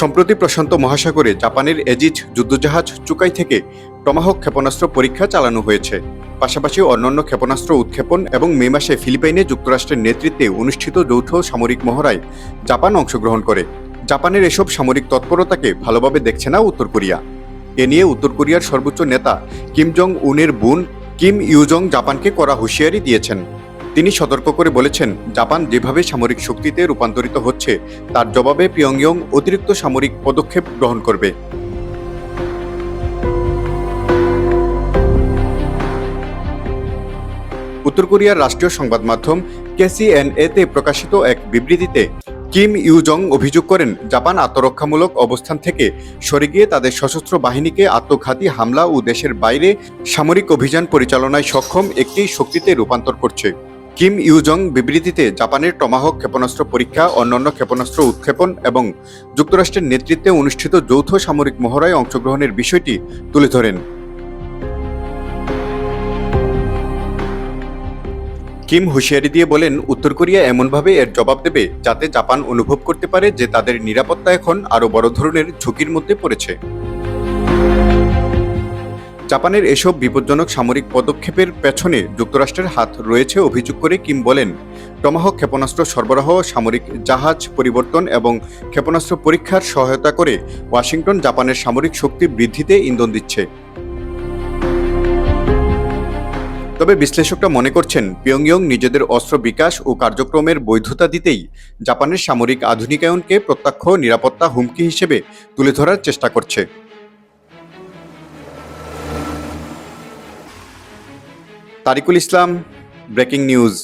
সম্প্রতি প্রশান্ত মহাসাগরে জাপানের এজিজ যুদ্ধজাহাজ চুকাই থেকে টমাহক ক্ষেপণাস্ত্র পরীক্ষা চালানো হয়েছে। পাশাপাশি অন্যান্য ক্ষেপণাস্ত্র উৎক্ষেপণ এবং মে মাসে ফিলিপাইনে যুক্তরাষ্ট্রের নেতৃত্বে অনুষ্ঠিত যৌথ সামরিক মহড়ায় জাপান অংশগ্রহণ করে। জাপানের এসব সামরিক তৎপরতাকে ভালোভাবে দেখছে না উত্তর কোরিয়া। এ নিয়ে উত্তর কোরিয়ার সর্বোচ্চ নেতা কিম জং উনের বোন কিম ইউজং জাপানকে কড়া হুঁশিয়ারি দিয়েছেন। তিনি সতর্ক করে বলেছেন, জাপান যেভাবে সামরিক শক্তিতে রূপান্তরিত হচ্ছে তার জবাবে পিয়ংইয়ং অতিরিক্ত সামরিক পদক্ষেপ গ্রহণ করবে। উত্তর কোরিয়ার রাষ্ট্রীয় সংবাদ মাধ্যম KCNA-তে প্রকাশিত এক বিবৃতিতে কিম ইউজং অভিযোগ করেন, জাপান আত্মরক্ষামূলক অবস্থান থেকে সরে গিয়ে তাদের সশস্ত্র বাহিনীকে আত্মঘাতী হামলা ও দেশের বাইরে সামরিক অভিযান পরিচালনায় সক্ষম একটি শক্তিতে রূপান্তর করছে। কিম ইউজং বিবৃতিতে জাপানের টমাহক ক্ষেপণাস্ত্র পরীক্ষা, অন্যান্য ক্ষেপণাস্ত্র উৎক্ষেপণ এবং যুক্তরাষ্ট্রের নেতৃত্বে অনুষ্ঠিত যৌথ সামরিক মহড়ায় অংশগ্রহণের বিষয়টি তুলে ধরেন। কিম হুঁশিয়ারি দিয়ে বলেন, উত্তর কোরিয়া এমনভাবে এর জবাব দেবে যাতে জাপান অনুভব করতে পারে যে তাদের নিরাপত্তা এখন আরও বড় ধরনের ঝুঁকির মধ্যে পড়েছে। জাপানের এসব বিপজ্জনক সামরিক পদক্ষেপের পেছনে যুক্তরাষ্ট্রের হাত রয়েছে অভিযোগ করে কিম বলেন, টমাহক ক্ষেপণাস্ত্র সরবরাহ, সামরিক জাহাজ পরিবর্তন এবং ক্ষেপণাস্ত্র পরীক্ষার সহায়তা করে ওয়াশিংটন জাপানের সামরিক শক্তি বৃদ্ধিতে ইন্ধন দিচ্ছে। তবে বিশ্লেষকরা মনে করছেন, পিয়ংইয়ং নিজেদের অস্ত্র বিকাশ ও কার্যক্রমের বৈধতা দিতেই জাপানের সামরিক আধুনিকায়নকে প্রত্যক্ষ নিরাপত্তা হুমকি হিসেবে তুলে ধরার চেষ্টা করছে। তারিকুল ইসলাম, ব্রেকিং নিউজ।